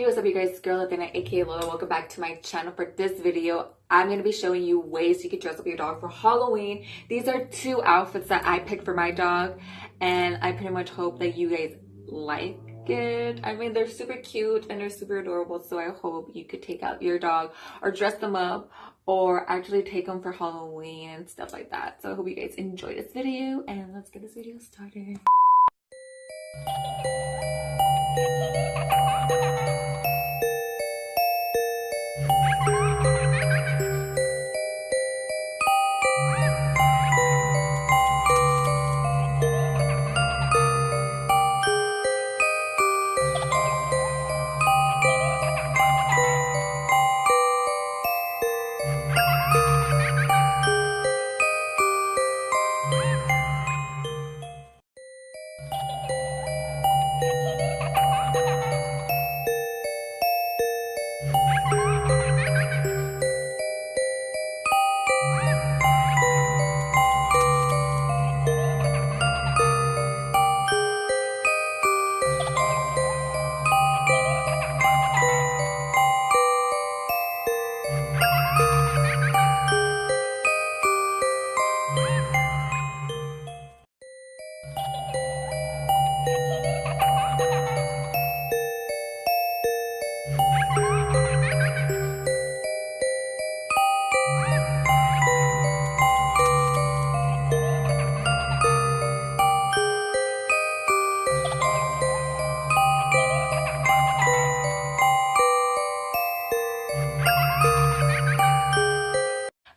Hey, what's up you guys? It's Girl Athena, aka Lola. Welcome back to my channel. For this video, I'm going to be showing you ways you can dress up your dog for Halloween. These are two outfits that I picked for my dog, and I pretty much hope that you guys like it. I mean, they're super cute and they're super adorable, so I hope you could take out your dog or dress them up or actually take them for Halloween and stuff like that. So I hope you guys enjoy this video, and let's get this video started.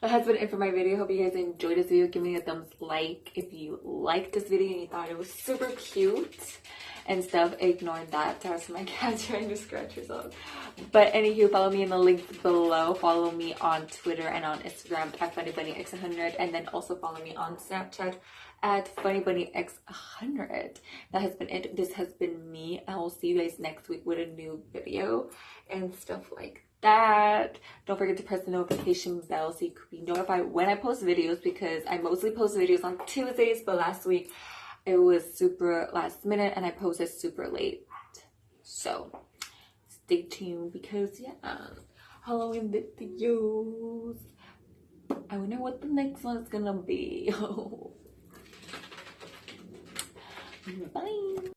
That has been it for my video. Hope you guys enjoyed this video. Give me a thumbs like if you liked this video and you thought it was super cute and stuff. Ignore that. That's my cat trying to scratch herself. But anywho, follow me in the links below. Follow me on Twitter and on Instagram at funnybunnyx100, and then also follow me on Snapchat at funnybunnyx100. That has been it. This has been me. I will see you guys next week with a new video and stuff like that. Don't forget to press the notification bell so you could be notified when I post videos, because I mostly post videos on Tuesdays, but last week it was super last minute and I posted super late. So stay tuned, because yeah, Halloween videos. I wonder what the next one is gonna be. Bye.